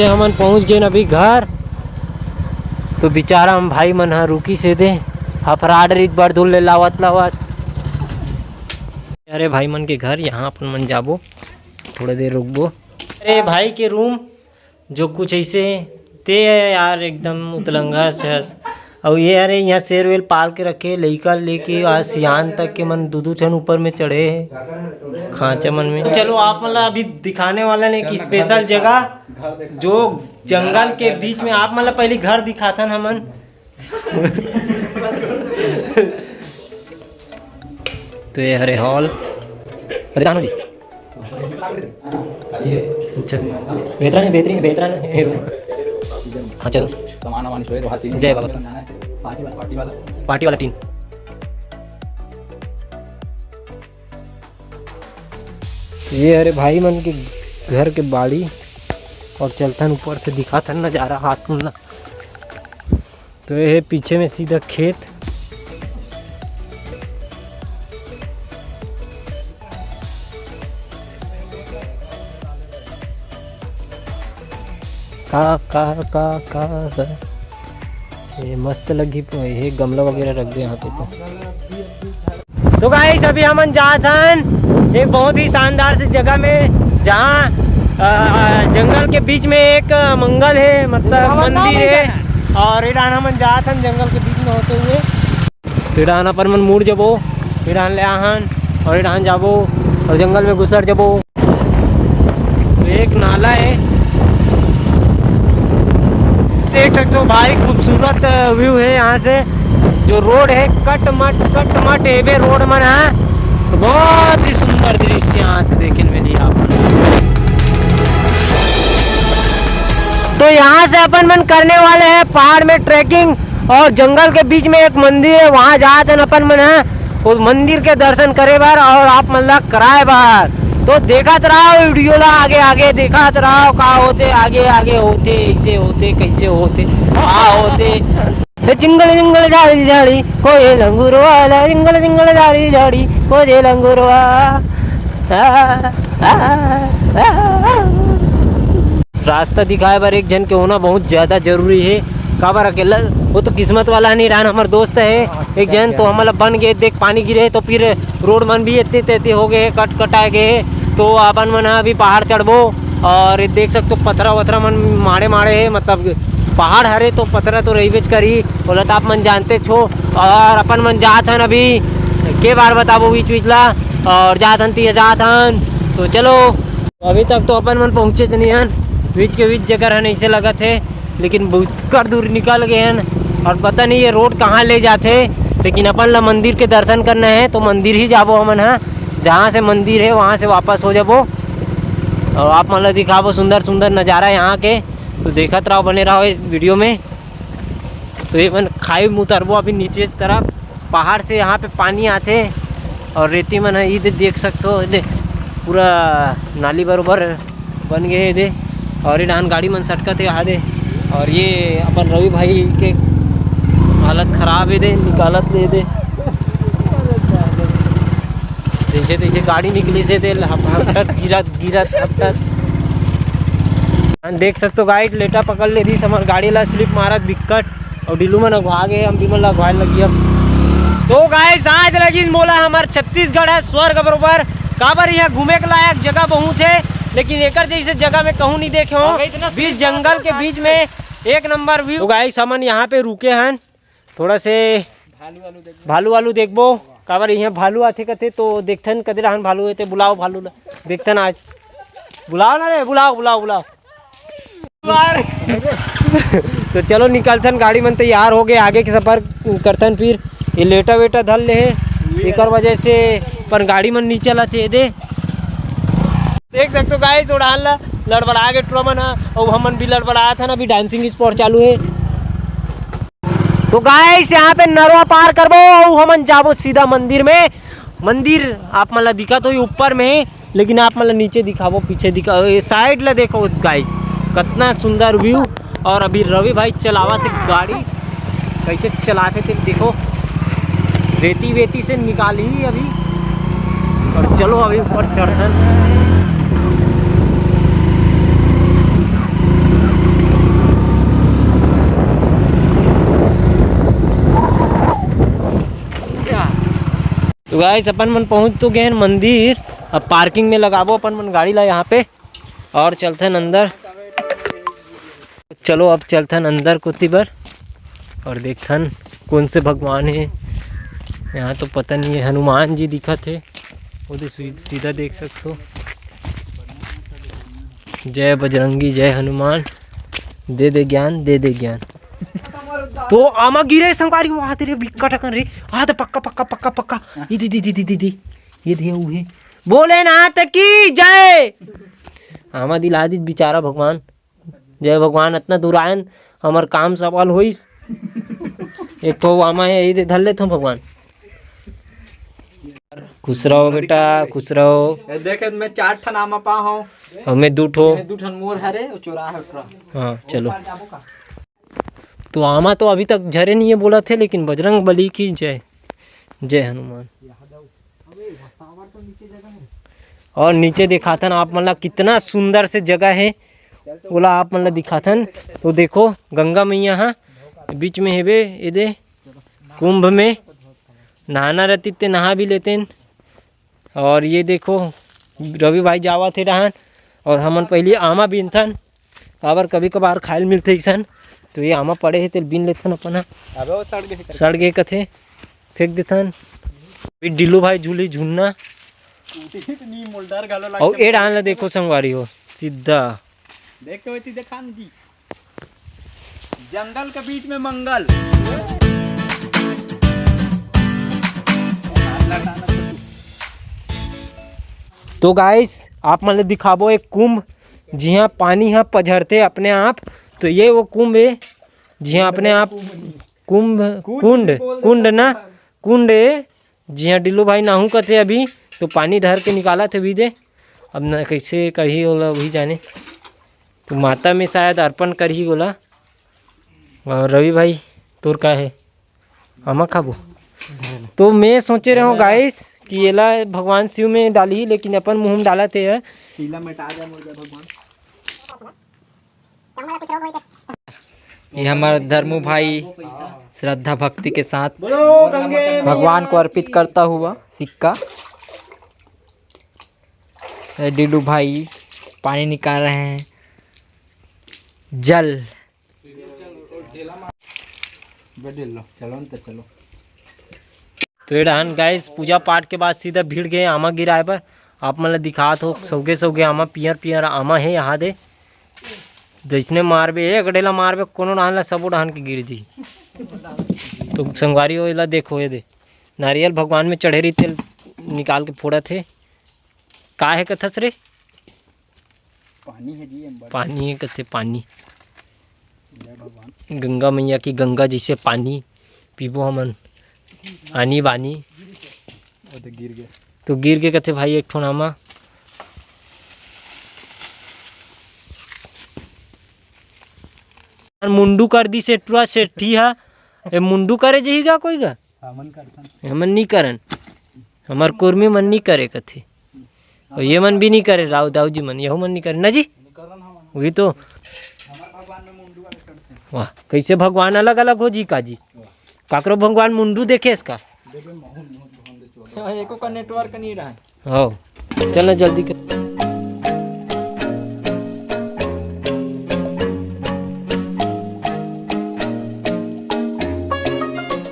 से हमन पहुंच गए अभी घर। तो बेचारा हम भाई मन हा रुकी से दे हफराड रीत बार धुल ले लावत लावत। अरे भाई मन के घर यहाँ अपन मन जाबो, थोड़ा देर रुकबो। अरे भाई के रूम जो कुछ ऐसे ते यार एकदम उतलंगा छस। और ये अरे यहाँ शेर वेल पाल के रखे, लइका लेके आज सियान तक के मन दू छन ऊपर में चढ़े खांचा मन में। चलो आप मतलब अभी दिखाने वाला ने कि स्पेशल जगह जो जंगल के बीच में, आप मतलब पहले घर दिखाथन हमन। तो ये हरे हॉल, अरे दानो जी अच्छा बेहतरीन हाँ चलो जय बाबा पार्टी वाला टीम। ये अरे भाई मन के घर के बाड़ी और चलथन ऊपर से दिखाथन नजारा हाथ मुन्ना। तो ये पीछे में सीधा खेत। का ये मस्त लगी। ये गमला वगैरह रख दे यहाँ पे। तो गाइस अभी हम जाथन एक बहुत ही शानदार सी जगह में, जहाँ जंगल के बीच में एक मंगल है, मतलब मंदिर है। और ईरान हम जाथन जंगल के बीच में होते हुए ईरान अपन मन मुड़ जबो, ईरान ले आहन और ईरान जाबो और जंगल में घुसर जबो। तो एक नाला है, देख सकते हो भाई खूबसूरत व्यू है यहाँ से। जो रोड है कट मट एवे रोड मन है, तो बहुत ही सुंदर दृश्य यहाँ से देखने में दिया। तो यहाँ से अपन मन करने वाले हैं पहाड़ में ट्रैकिंग, और जंगल के बीच में एक मंदिर है, वहाँ जाते हैं अपन मन है उस मंदिर के दर्शन करे बार और आप मतलब कराए बार। तो देखत रहो वीडियो ला, आगे आगे देखत रहो का होते, आगे आगे होते, ऐसे होते, कैसे होते, होते। जिंगल जिंगल झाड़ी झाड़ी कोई लंगूरवा, जिंगल जिंगल झाड़ी झाड़ी कोई लंगूरवा। रास्ता दिखाए बार एक जन के होना बहुत ज्यादा जरूरी है। काबर अकेला वो तो किस्मत वाला नहीं रहा, हमारे दोस्त है एक जन, तो हमारा बन गए। देख पानी गिरे तो फिर रोड मन भी इतने हो गए, कटाए गए। तो अपन मन अभी पहाड़ चढ़बो, और देख सकते हो पथरा वथरा मन मारे है, मतलब पहाड़ हरे तो पथरा तो रही करी, बोला तो आप मन जानते छो। और अपन मन जाथन अभी के बार बताबो बीच ला, और जाथन ती जाथन। तो चलो अभी तक तो अपन मन पहुँचे नहीं हन, बीच के बीच जगह है ऐसे लगा थे, लेकिन बहुत दूर निकल गए हैं और पता नहीं ये रोड कहाँ ले जाते। लेकिन अपन ला मंदिर के दर्शन करना है तो मंदिर ही जाबो हमन है, जहाँ से मंदिर है वहाँ से वापस हो जाबो और आप मतलब दिखाबो सुंदर सुंदर नज़ारा यहाँ के। तो देखत रहो, बने रहो इस वीडियो में। तो ये मन खाई में उतरबो अभी नीचे तरफ, पहाड़ से यहाँ पे पानी आते और रेती मन है, ये देख सकते हो, दे पूरा नाली बरोबर बन गए दे। और ये गाड़ी मन सटकत है यहाँ दे, और ये अपन रवि भाई के हालत ख़राब है दे, निकालत दे जैसे तैसे गाड़ी निकली से दे गिरत हपटत। देख सकते हो गाइड लेटा पकड़ ले रही, हमारे गाड़ी ला स्लिप मारत बिकट और डिलू में अगवा गए, हम भी मन अगवाए लगी। अब तो गाइस आज लगी मोला हमार छत्तीसगढ़ है स्वर्ग बरोबर। काबर यहाँ घूमे के लायक जगह बहुत है, लेकिन एक जैसे जगह में कहूँ नहीं देखे हो, बीच जंगल के बीच में एक नंबर व्यू। तो गाइस हमन यहाँ पे रुके हैं, थोड़ा से भालू वालू देखबो। काबर यहाँ भालू आते कथे तो देखथन कदे रहन भालू है, बुलाओ भालू ला देखथन, आज बुलाओ ना रे, बुलाओ। तो चलो निकलथन, गाड़ी मन तैयार हो गए, आगे के सफर करथन। फिर ये लेटा वेटा धल ले है, एक वजह से पर गाड़ी मन नीचे लाते दे। देख सकते हो गाइस उड़ान ला लड़बड़ा के ट्रो मन, और हमन भी लड़बड़ाया था ना, अभी डांसिंग स्पॉट चालू है। तो गाइस यहाँ पे नरवा पार करबो और हमन जाबो सीधा मंदिर में। मंदिर आप मतलब दिखा तो ऊपर में है, लेकिन आप मतलब नीचे दिखाबो, पीछे दिखा, साइड ला देखो गाइस कितना सुंदर व्यू। और अभी रवि भाई चलावा थे गाड़ी, कैसे चलाते थे देखो, रेती वेती से निकाली अभी। और चलो अभी ऊपर चढ़न। तो गाइस अपन मन पहुँच तो गए मंदिर। अब पार्किंग में लगाबो अपन मन गाड़ी ला यहाँ पे और चलथन अंदर। चलो अब चलथन अंदर कुत्ती बर और देखथन कौन से भगवान है यहाँ। तो पता नहीं है, हनुमान जी दिखत है वो तो सीधा देख सकते हो। जय बजरंगी जय हनुमान, दे दे ज्ञान दे दे ज्ञान। तो आमा गिरे संगवारी वहाँ तेरे बिकट कर रे। हाँ तो पक्का पक्का पक्का पक्का ये दी ये दिया उहे भोलेनाथ की जय। आमा दिला दी बेचारा भगवान। जय भगवान इतना दूर आयन हमार काम सफल होइस। एक तो आमा है यही धर ले तो भगवान। खुश रहो बेटा खुश रहो। देखे मैं 4 ठन आमा पा हूँ हमें 2 ठो 2 ठन मोर हरे चोरा है। हाँ चलो। तो आमा तो अभी तक झरे नहीं है बोला थे, लेकिन बजरंग बली की जय जय हनुमान। और नीचे दिखाथन आप मतलब कितना सुंदर से जगह है बोला आप मतलब दिखाथन। तो देखो गंगा मैया हाँ बीच में है बे ये कुंभ में नहाना रहती ते नहा भी लेते। और ये देखो रवि भाई जावा थे रहन और हमन पहले आमा बीनथन काबर कभी कभार खायल मिलते सन। तो ये आमा पड़े है तेल बीन लेथन अपन सड़ गए कथे फेंक देथन। डिल्लू भाई झूली झूलना और ए डाल ला देखो संगवारी हो सीधा देख के वैसी देखा जी जंगल के बीच में मंगल। तो गाइस आप मतलब दिखाबो एक कुंभ जिहाँ पानी यहाँ पझरते अपने आप। तो ये वो कुंभ है जिहाँ अपने आप कुंभ कुंड ना कुंड है जिहाँ डिल्लू भाई नाहू कथे अभी। तो पानी धर के निकाला थे भी दे अब न कैसे कही बोला वही जाने। तो माता में शायद अर्पण कर ही बोला। और रवि भाई तोर का है आमा खाबो। तो मैं सोचे रहा हूँ गाइस कि येला भगवान शिव में डाली ही, लेकिन अपन मुँह में डाला थे भगवान। ये हमारा धर्मू भाई श्रद्धा भक्ति के साथ भगवान को अर्पित करता हुआ सिक्का। डिल्लू भाई पानी निकाल रहे हैं जल। चलो तो ये रहन गाइस पूजा पाठ के बाद सीधा भीड़ गए आमा गिराए पर। आप मतलब दिखात हो सौगे आमा पियर पियर आमा है यहाँ दे। जैसने मारबे एक डेला मारबे कोनो डाहन ला सबो डाहन के गिर दी। तो संगवारी हो एला देखो ये दे नारियल भगवान में चढ़े रही तेल निकाल के फोड़ा थे। का है कथस रे पानी है जी पानी है कथे पानी गंगा मैया की गंगा जैसे पानी पीबो हमन आनी बानी। गिर गया तो गिर के कथे भाई एक ठो नामा। मुंडू कर दी सेठुआ सेठी हा ए मुंडू करे जहीगा कोई गा हमन नहीं करन हमार कुर्मी मन नहीं करे कथे और ये मन भी नहीं करे राव दाऊ जी मन यहो मन नहीं करे ना जी। वही तो वाह कैसे भगवान अलग अलग हो जी का जी काकरो भगवान मुंडू देखे इसका एको का नेटवर्क नहीं रहा। हो चलना जल्दी कर।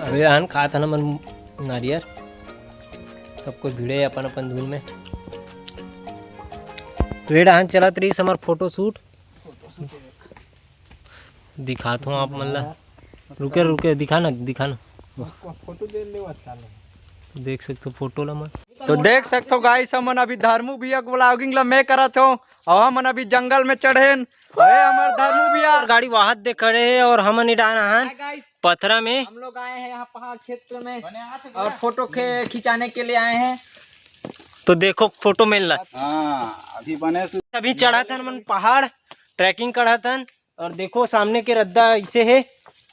अभी आन खा था ना मन नारियल सबको भिड़े अपन अपन धुन में। पेड़ आन चलत रही हमार फोटो शूट दिखात हूँ आप मन ला। रुके रुके दिखा ना फोटो देख सकते हो फोटो ला मन। तो देख सकते हो गाइस हमन अभी धर्मू भैया ब्लॉगिंग ला मैं करत हूँ और हमन अभी जंगल में चढ़ेन। हमार धर्मू भैया गाड़ी वाहत दे खड़े है और हमन इडान पथरा में हम लोग आए हैं यहाँ पहाड़ क्षेत्र में और फोटो खिंचाने के लिए आए हैं। तो देखो फोटो मिल हाँ अभी बने अभी चढ़ा था मन पहाड़ ट्रैकिंग करा था और देखो सामने के रद्दा ऐसे है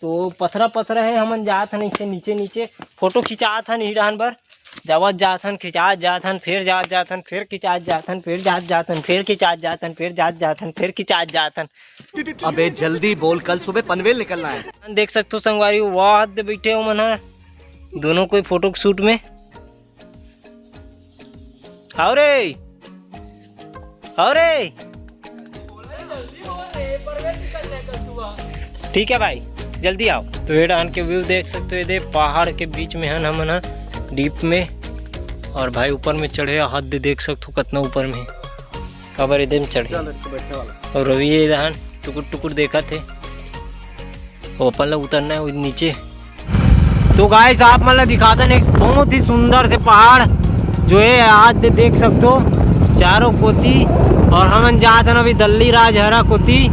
तो पथरा है। हमन जात हन ऐसे नीचे फोटो खिंचात हन हिडान पर जावत जात हन खिंचात जात हन फिर जात हन फिर खिंचात जात हन फिर जात हन फिर खिंचात जात हन फिर जात हन फिर खिंचात जात हन। अबे जल्दी बोल कल सुबह पनवेल निकलना है। देख सकते हो संगवारी वाह बैठे हो मन दोनों कोई फोटो शूट में आओ रे, आओ रे। ठीक है भाई, जल्दी आओ। तो ये डान के व्यू देख सकते हो, ये पहाड़ के बीच में है हम ना डीप में, और भाई ऊपर में चढ़े हद देख सकते हो कितना ऊपर में खबर एकदम चढ़े। और रवि ये धान टुकुर टुकुर देखा थे, ओपन ला उतरना है नीचे। तो गाइस आप मतलब दिखाते हैं एक बहुत ही सुंदर से पहाड़ जो है आज देख सकते हो चारों कोती, और हम जाते हैं अभी दल्ली राजहरा कोती।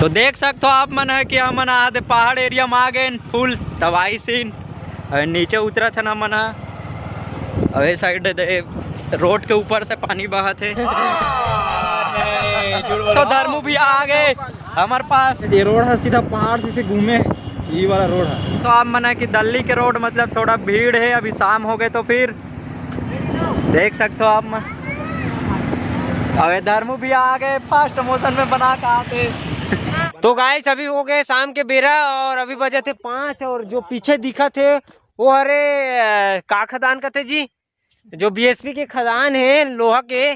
तो देख सकते हो आप मन है कि हम आते पहाड़ एरिया में आ गए फुल तबाही सीन। और नीचे उतरा था ना मन, अवे साइड रोड के ऊपर से पानी बहा थे। तो धर्मू भी आ गए हमारे पास। ये रोड है सीधा पहाड़ से घूमे, ये वाला रोड है। तो आप मना कि दिल्ली के रोड मतलब थोड़ा भीड़ है, अभी शाम हो गए तो फिर देख सकते हो आप। अबे धर्मू भी आ गए फास्ट मोशन में बना के आते। तो गाइस अभी हो गए शाम के बेरा और अभी बजे थे 5, और जो पीछे दिखा थे वो अरे का खदान का थे जी, जो बीएसपी के खदान है लोहा के,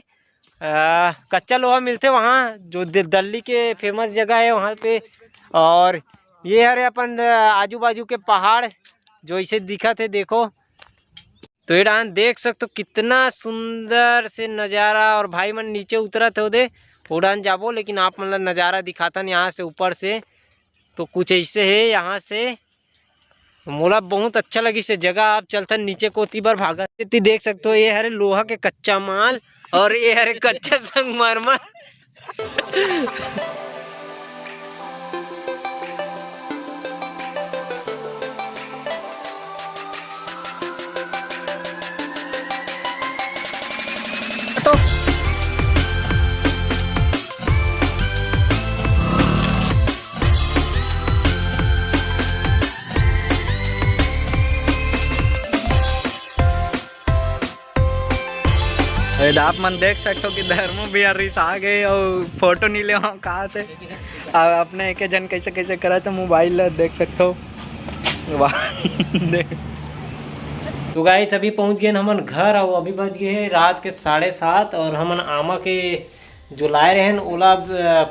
कच्चा लोहा मिलते वहाँ, जो दिल्ली के फेमस जगह है वहाँ पे। और ये हरे अपन आजू बाजू के पहाड़ जो इसे दिखा थे देखो। तो ये डान देख सकते हो कितना सुंदर से नज़ारा। और भाई मन नीचे उतरा थे उधे उड़ान जाबो, लेकिन आप मतलब नज़ारा दिखाता न यहाँ से ऊपर से, तो कुछ ऐसे है यहाँ से। मोला बहुत अच्छा लगी से जगह। आप चलता नीचे को ती बार भागा देख सकते हो। ये हरे लोहा के कच्चा माल और ये हरे कच्चा संगमरमर। आप मन देख सकते हो कि धर्मू भी रिस आ गए और फोटो नहीं ले कहा थे अपने एक जन कैसे कैसे करा था मोबाइल देख सकते हो। तो गाइस अभी पहुंच गए हमन घर, और अभी बज गए हैं रात के 7:30, और हमन आमा के जो लाए रहे हैं ओला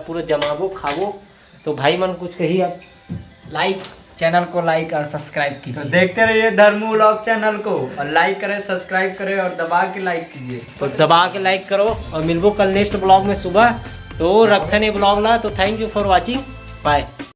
पूरा जमाबो खाबो। तो भाई मन कुछ कही आप। चैनल को लाइक और सब्सक्राइब कीजिए। तो देखते रहिए धर्मू व्लॉग चैनल को, और लाइक करें, सब्सक्राइब करें और दबा के लाइक कीजिए। तो दबा के लाइक करो, और मिलबो कल नेक्स्ट ब्लॉग में सुबह। तो रखते नहीं ब्लॉग ला। तो thank you for watching, bye.